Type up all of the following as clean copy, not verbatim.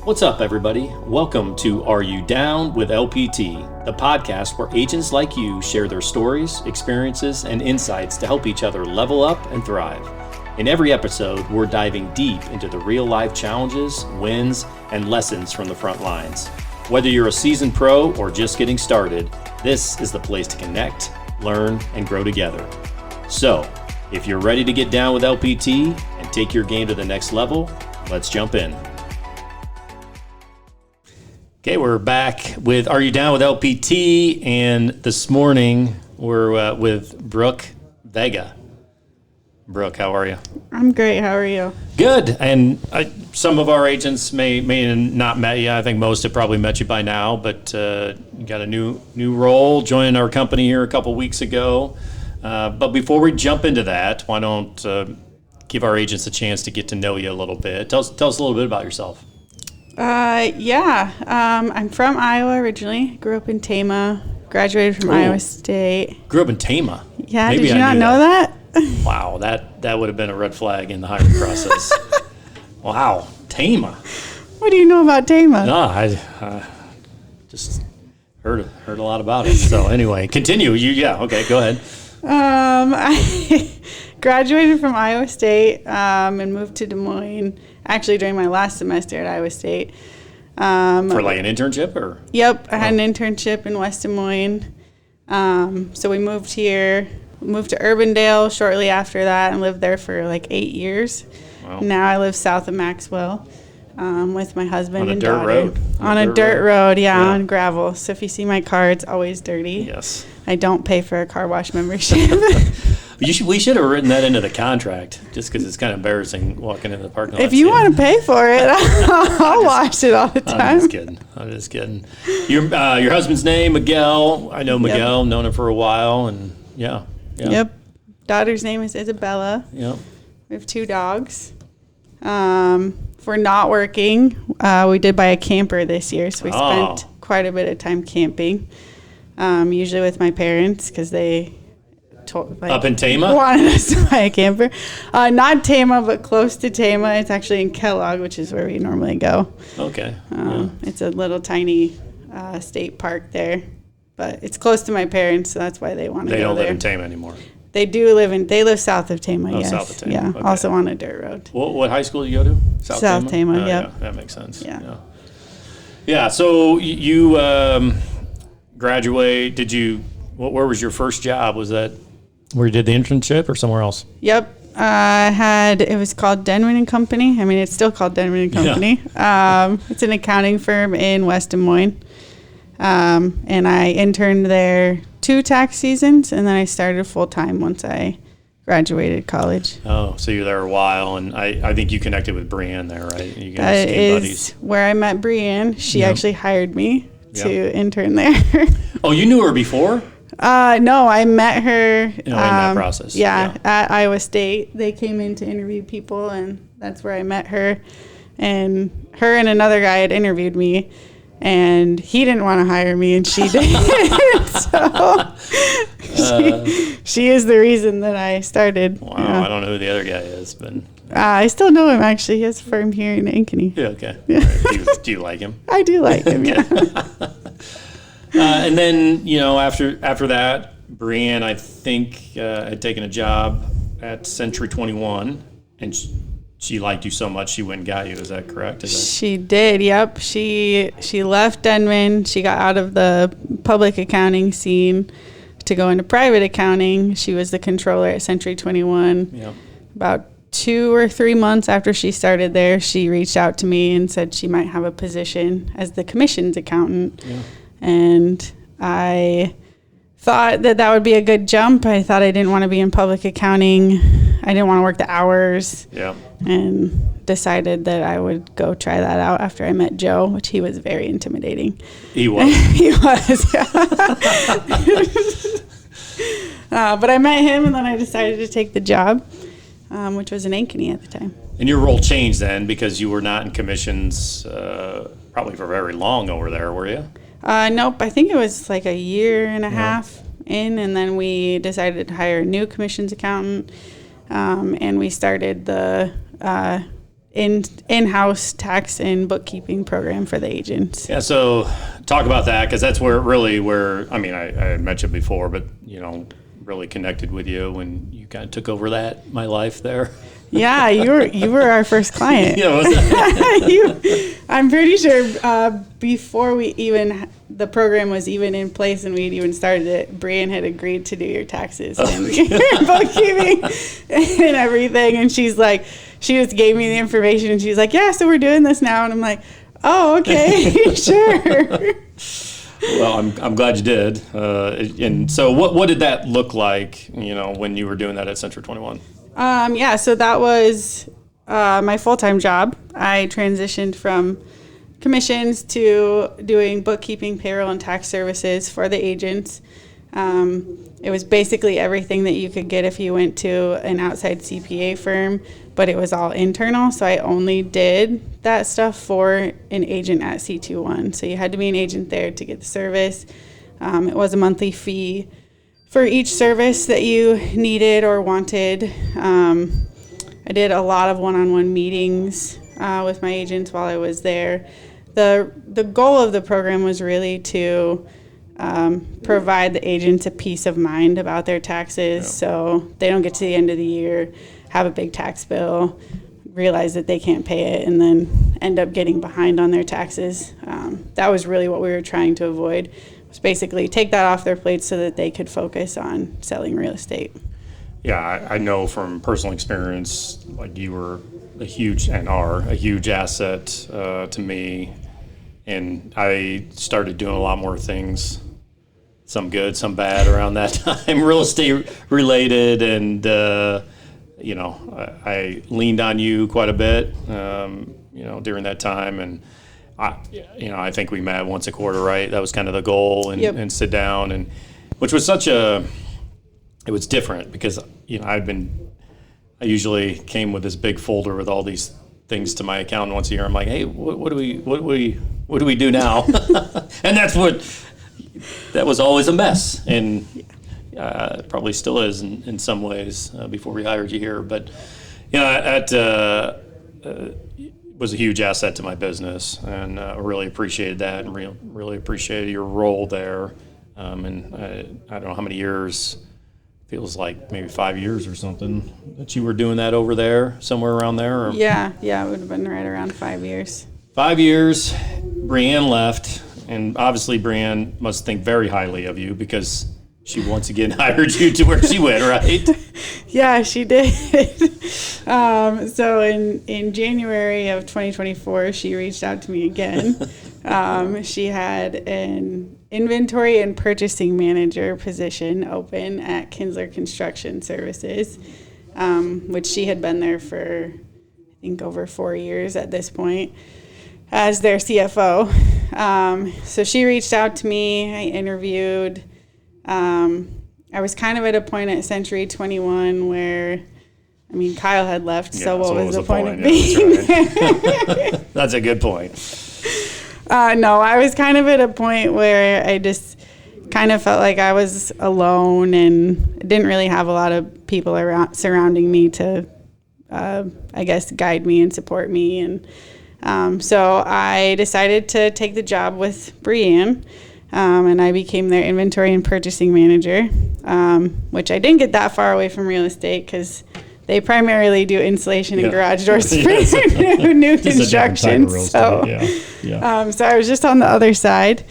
What's up, everybody? Welcome to Are You Down with LPT, the podcast where agents like you share their stories, experiences, and insights to help each other level up and thrive. In every episode, we're diving deep into the real-life challenges, wins, and lessons from the front lines. Whether you're a seasoned pro or just getting started, this is the place to connect, learn, and grow together. So, if you're ready to get down with LPT and take your game to the next level, let's jump in. Okay, we're back with Are You Down with LPT? And this morning we're with Brooke Vega. Brooke, how are you? I'm great. How are you? Good. And some of our agents may not met you. I think most have probably met you by now, but you got a new role, joining our company here a couple weeks ago. But before we jump into that, why don't give our agents a chance to get to know you a little bit. Tell us a little bit about yourself. I'm from Iowa originally. Grew up in Tama. Graduated from Iowa State. Grew up in Tama? Yeah, did you not know that? Wow, that would have been a red flag in the hiring process. Wow, Tama. What do you know about Tama? No, I just heard a lot about it. So anyway, continue. Okay, go ahead. I graduated from Iowa State and moved to Des Moines. Actually, during my last semester at Iowa State. For like an internship, or? Yep, I had an internship in West Des Moines. So we moved here, moved to Urbandale shortly after that, and lived there for like 8 years. Wow. Now I live south of Maxwell with my husband and daughter. Road. On a dirt road, on gravel. So if you see my car, it's always dirty. Yes. I don't pay for a car wash membership. We should have written that into the contract, just because it's kind of embarrassing walking into the parking lot. If you want to pay for it, I'll wash it all the time. I'm just kidding. Your husband's name, Miguel. I know Miguel. Yep. Known him for a while, and yeah. Yep. Daughter's name is Isabella. Yep. We have 2 dogs. If we're not working, we did buy a camper this year, so we spent quite a bit of time camping. Usually with my parents, because they up in Tama? Wanted us to buy a camper. Not Tama, but close to Tama. It's actually in Kellogg, which is where we normally go. Okay. It's a little tiny state park there, but it's close to my parents, so that's why they want to go there. They don't live in Tama anymore. They live south of Tama, yes. South of Tama. Yeah, okay. Also on a dirt road. What high school did you go to? South Tama, yeah. That makes sense. Yeah. Yeah, so you graduate, where was your first job? Was that where you did the internship or somewhere else? Yep. It was called Denman and Company. I mean, it's still called Denman and Company. Yeah. It's an accounting firm in West Des Moines. And I interned there 2 tax seasons, and then I started full-time once I graduated college. Oh, so you were there a while, and I think you connected with Brianne there, right? You guys became buddies. Where I met Brianne. She actually hired me to intern there. Oh, you knew her before? No, I met her in that process. Yeah, at Iowa State. They came in to interview people, and that's where I met her. And her and another guy had interviewed me, and he didn't want to hire me, and she did. So she is the reason that I started. Wow, I don't know who the other guy is, but I still know him, actually. He has a firm here in Ankeny. Yeah, okay. Yeah. Right. Do you like him? I do like him, yeah. And then, after that, Brianne, I think, had taken a job at Century 21, and she liked you so much she went and got you. Is that correct? She did, yep. She left Denman. She got out of the public accounting scene to go into private accounting. She was the controller at Century 21. Yep. About 2 or 3 months after she started there, she reached out to me and said she might have a position as the commissions accountant. Yeah. And I thought that would be a good jump. I thought I didn't want to be in public accounting. I didn't want to work the hours. Yeah. And decided that I would go try that out after I met Joe, which he was very intimidating. He was. He was, yeah. But I met him, and then I decided to take the job, which was in Ankeny at the time. And your role changed then, because you were not in commissions probably for very long over there, were you? Nope. I think it was like a year and a half in, and then we decided to hire a new commissions accountant, and we started the in-house tax and bookkeeping program for the agents. Yeah, so talk about that, because that's where I mentioned before, but really connected with you when you kind of took over my life there. Yeah, you were our first client. Yeah, was that? I'm pretty sure before the program was even in place and we'd even started it, Brian had agreed to do your taxes and your bookkeeping and everything. And she just gave me the information and she's like, yeah, so we're doing this now. And I'm like, oh, okay, sure. Well, I'm glad you did. And so what did that look like, when you were doing that at Century 21? So that was my full-time job. I transitioned from commissions to doing bookkeeping, payroll, and tax services for the agents. It was basically everything that you could get if you went to an outside CPA firm, but it was all internal, so I only did that stuff for an agent at C21. So you had to be an agent there to get the service. It was a monthly fee for each service that you needed or wanted. I did a lot of one-on-one meetings with my agents while I was there. The goal of the program was really to provide the agents a peace of mind about their taxes, so they don't get to the end of the year, have a big tax bill, realize that they can't pay it, and then end up getting behind on their taxes. That was really what we were trying to avoid, was basically take that off their plate so that they could focus on selling real estate. Yeah, I know from personal experience, like you were a huge asset to me, and I started doing a lot more things, some good, some bad around that time, real estate related, and I leaned on you quite a bit, during that time, and I think we met once a quarter, right? That was kind of the goal, and, yep. and sit down, and which was it was different because I usually came with this big folder with all these things to my accountant once a year. I'm like, hey, what do we do now? And that was always a mess, and probably still is in some ways before we hired you here. But was a huge asset to my business, and I really appreciated that, and really appreciated your role there. And I don't know how many years. Feels like maybe 5 years or something that you were doing that over there, somewhere around there. Or? Yeah, it would have been right around 5 years. 5 years, Brianne left, and obviously Brianne must think very highly of you because she once again hired you to where she went, right? Yeah, she did. So in January of 2024, she reached out to me again. She had an inventory and purchasing manager position open at Kinsler Construction Services, which she had been there for, I think, over 4 years at this point as their CFO. So she reached out to me. I interviewed. I was kind of at a point at Century 21 where, Kyle had left, so what was the point of being there? That's a good point. No, I was kind of at a point where I just kind of felt like I was alone and didn't really have a lot of people surrounding me to, guide me and support me. And so I decided to take the job with Brianne, and I became their inventory and purchasing manager, which I didn't get that far away from real estate because they primarily do insulation and garage doors for new construction. So I was just on the other side.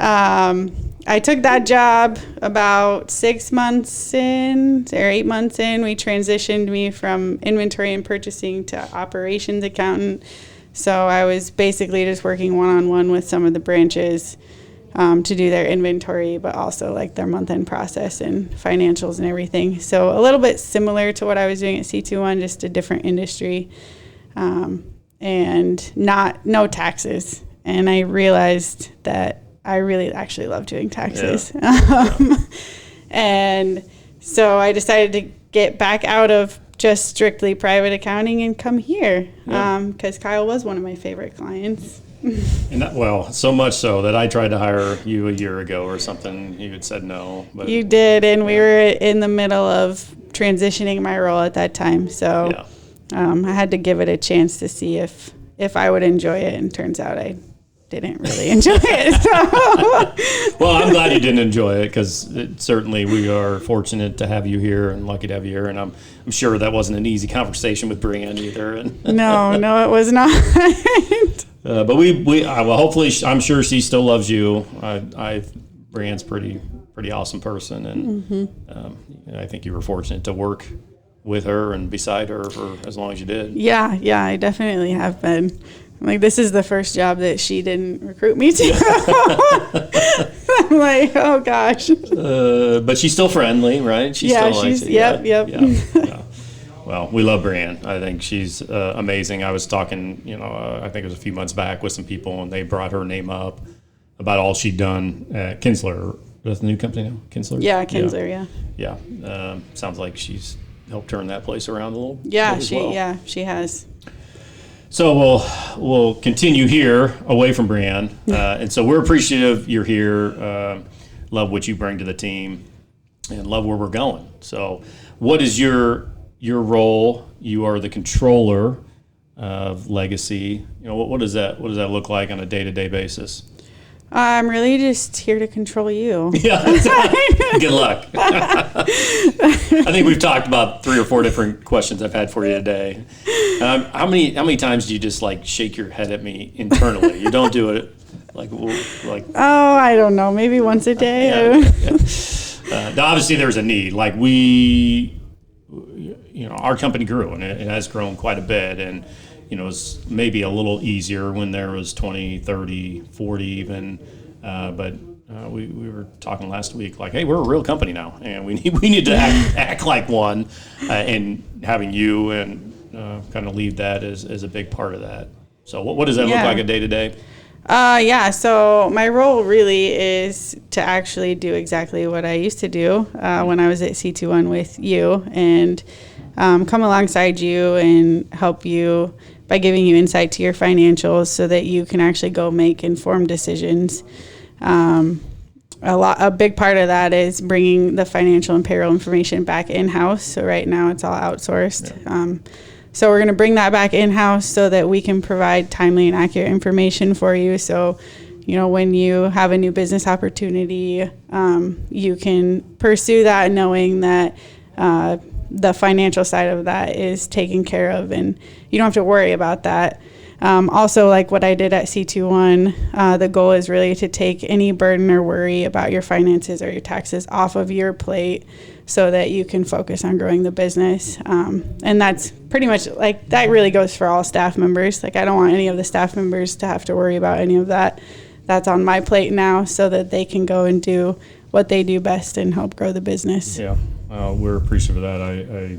I took that job about 6 months in or 8 months in. We transitioned me from inventory and purchasing to operations accountant. So I was basically just working one-on-one with some of the branches to do their inventory, but also like their month-end process and financials and everything. So a little bit similar to what I was doing at C21, just a different industry, and no taxes. And I realized that I really actually love doing taxes. Yeah. And so I decided to get back out of just strictly private accounting and come here because Kyle was one of my favorite clients. And so much so that I tried to hire you a year ago or something. You had said no. But you did, and we were in the middle of transitioning my role at that time. So I had to give it a chance to see if I would enjoy it, and turns out I didn't really enjoy it. So. Well, I'm glad you didn't enjoy it, because certainly we are fortunate to have you here and lucky to have you here. And I'm sure that wasn't an easy conversation with Brianne either. And No, it was not. But well, hopefully, I'm sure she still loves you. Brianne's pretty awesome person, and I think you were fortunate to work with her and beside her for as long as you did. Yeah, I definitely have been. Like, this is the first job that she didn't recruit me to. I'm like, oh gosh. But she's still friendly, right? She's yep. Yeah. Well, we love Brianne. I think she's amazing. I was talking, I think it was a few months back with some people, and they brought her name up about all she'd done at Kinsler. That's the new company now, Kinsler? Yeah, Kinsler, yeah. Yeah. Sounds like she's helped turn that place around a little. Yeah, she has. So we'll continue here away from Brianne. And so we're appreciative you're here. Love what you bring to the team, and love where we're going. So what is your role? You are the controller of Legacy. What does that look like on a day-to-day basis? I'm really just here to control you. Yeah. Good luck. I think we've talked about 3 or 4 different questions I've had for you today. How many times do you just shake your head at me internally? You don't do it like. Oh, I don't know. Maybe once a day. Yeah. Now, obviously, there's a need. Our company grew, and it has grown quite a bit, and it's maybe a little easier when there was 20, 30, 40 even, but we were talking last week, hey, we're a real company now, and we need to act like one, and having you and kind of lead that is a big part of that. So what does that look like a day to day? So my role really is to actually do exactly what I used to do when I was at C21 with you, and come alongside you and help you by giving you insight to your financials so that you can actually go make informed decisions. A big part of that is bringing the financial and payroll information back in-house. So right now it's all outsourced. Yeah. So we're going to bring that back in-house so that we can provide timely and accurate information for you. So, when you have a new business opportunity, you can pursue that knowing that the financial side of that is taken care of, and you don't have to worry about that. Also, like what I did at C21, the goal is really to take any burden or worry about your finances or your taxes off of your plate so that you can focus on growing the business. And that's pretty much that really goes for all staff members. I don't want any of the staff members to have to worry about any of that. That's on my plate now so that they can go and do what they do best and help grow the business. Yeah. We're appreciative of that. I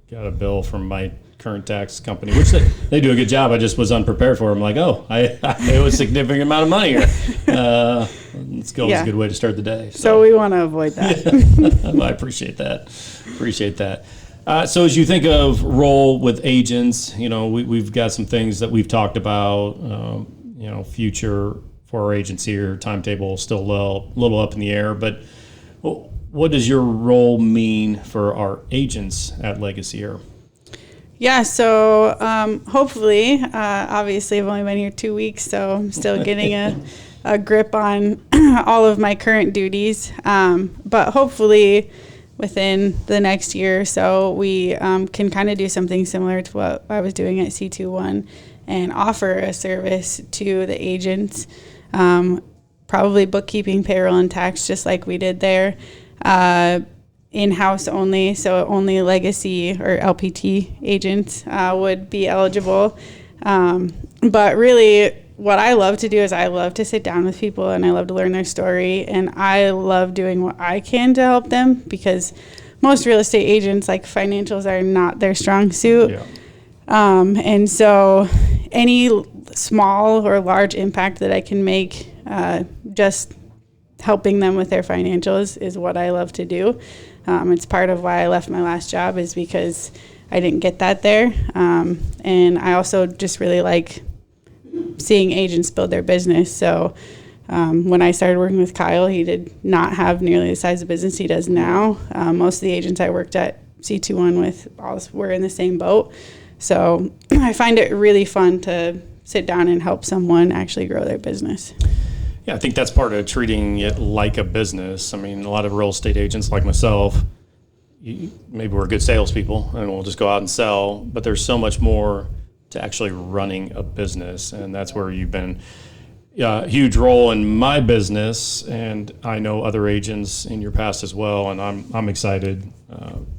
got a bill from my current tax company, which they do a good job. I just was unprepared for. I'm like, I owe a significant amount of money here. Let's go. It's a good way to start the day. So we want to avoid that. I appreciate that. So as you think of role with agents, we've got some things that we've talked about, future for our agents here, timetable still a little up in the air, but what does your role mean for our agents at Legacy here? Yeah, so hopefully, obviously I've only been here 2 weeks, so I'm still getting a grip on all of my current duties. But hopefully within the next year or so, we can kind of do something similar to what I was doing at C21 and offer a service to the agents, probably bookkeeping, payroll, and tax, just like we did there. In-house only, so only Legacy or LPT agents would be eligible. But really, what I love to do is I love to sit down with people and I love to learn their story, and I love doing what I can to help them, because most real estate agents, financials are not their strong suit. Yeah. And so any small or large impact that I can make just helping them with their financials is what I love to do. It's part of why I left my last job, is because I didn't get that there. And I also just really like seeing agents build their business. So when I started working with Kyle, he did not have nearly the size of business he does now. Most of the agents I worked at C21 with all were in the same boat. So I find it really fun to sit down and help someone actually grow their business. Yeah, I think that's part of treating it like a business. I mean, a lot of real estate agents like myself, maybe we're good salespeople and we'll just go out and sell, but there's so much more to actually running a business. And that's where you've been a huge role in my business. And I know other agents in your past as well. And I'm excited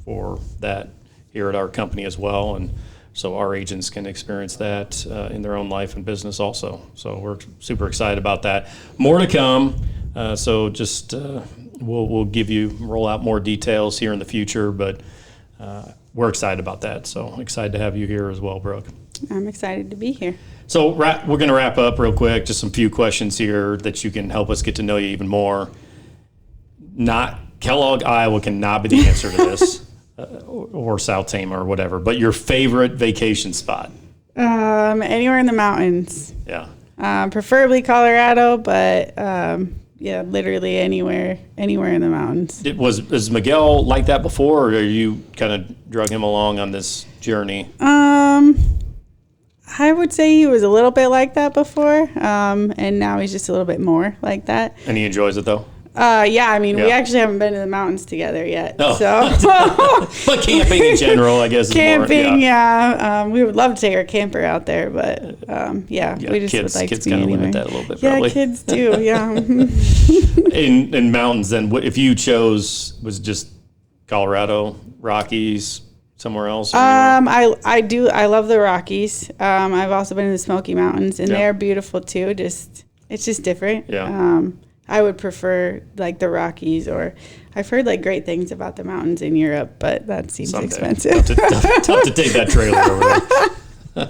for that here at our company as well. And so our agents can experience that in their own life and business also. So we're super excited about that. More to come. So just we'll roll out more details here in the future, but we're excited about that. So excited to have you here as well, Brooke. I'm excited to be here. So we're going to wrap up real quick. Just some few questions here that you can help us get to know you even more. Not Kellogg, Iowa cannot be the answer to this. Or South Tama or whatever, but your favorite vacation spot? Anywhere in the mountains. Yeah. Preferably Colorado, but yeah, literally anywhere in the mountains. Is Miguel like that before, or you kind of drug him along on this journey? I would say he was a little bit like that before, and now he's just a little bit more like that. And he enjoys it though? Yeah, I mean, we actually haven't been to the mountains together yet. Oh. So, but camping in general, I guess. Camping, is more, yeah. We would love to take our camper out there, but yeah, we just would like kids to be kind of anywhere. limit that a little bit. Yeah, probably. kids do. Yeah. in mountains, then, if you chose, was it just Colorado, Rockies, somewhere else? I do. I love the Rockies. I've also been in the Smoky Mountains, and they're beautiful too. It's just different. Yeah. I would prefer like the Rockies, or I've heard like great things about the mountains in Europe, but that seems expensive. Tough to take that trailer over there.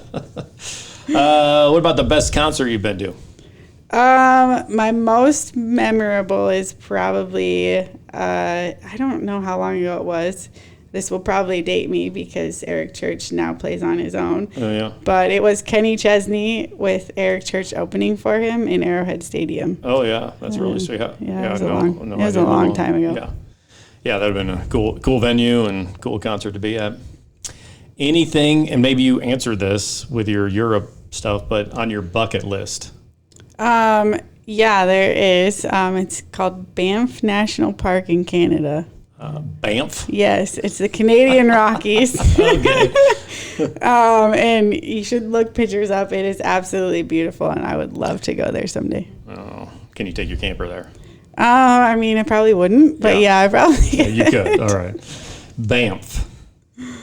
What about the best concert you've been to? My most memorable is probably, I don't know how long ago it was. This will probably date me because Eric Church now plays on his own. Oh, yeah. But it was Kenny Chesney with Eric Church opening for him in Arrowhead Stadium. Oh, yeah. That's really sweet. Yeah, it was a long time ago. Yeah, that would have been a cool venue and cool concert to be at. Anything, and maybe you answered this with your Europe stuff, but on your bucket list? Yeah, there is. It's called Banff National Park in Canada. Banff? Yes, it's the Canadian Rockies. Okay. And you should look pictures up. It is absolutely beautiful, and I would love to go there someday. Oh, can you take your camper there? I mean, I probably wouldn't, but yeah, I probably could. Yeah, you could. All right. Banff.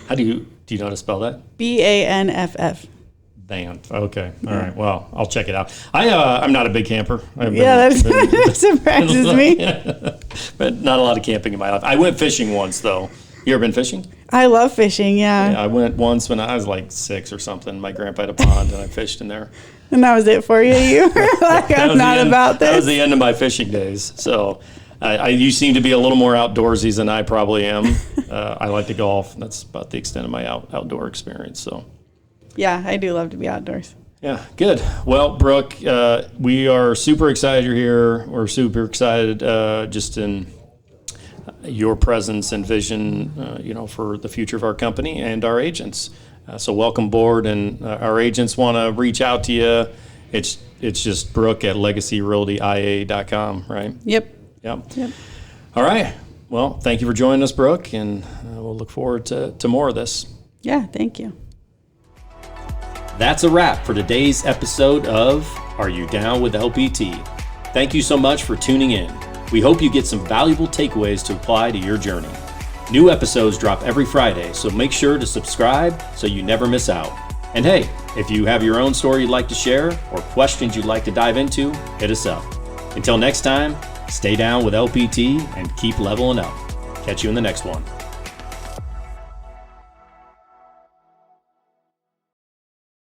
How do you know how to spell that? Banff. Banff. Okay. All right. Well, I'll check it out. I'm not a big camper. That surprises me. But not a lot of camping in my life. I went fishing once, though. You ever been fishing? I love fishing, Yeah, I went once when I was like 6 or something. My grandpa had a pond, and I fished in there. And that was it for you? You were like, I'm not about this? That was the end of my fishing days. So you seem to be a little more outdoorsy than I probably am. I like to golf. That's about the extent of my outdoor experience. So. Yeah, I do love to be outdoors. Yeah, good. Well, Brooke, we are super excited you're here. We're super excited just in your presence and vision, for the future of our company and our agents. So welcome aboard, and our agents want to reach out to you. It's just Brooke at legacyrealtya.com, right? Yep. All right. Well, thank you for joining us, Brooke, and we'll look forward to more of this. Yeah, thank you. That's a wrap for today's episode of Are You Down with LPT? Thank you so much for tuning in. We hope you get some valuable takeaways to apply to your journey. New episodes drop every Friday, so make sure to subscribe so you never miss out. And hey, if you have your own story you'd like to share or questions you'd like to dive into, hit us up. Until next time, stay down with LPT and keep leveling up. Catch you in the next one.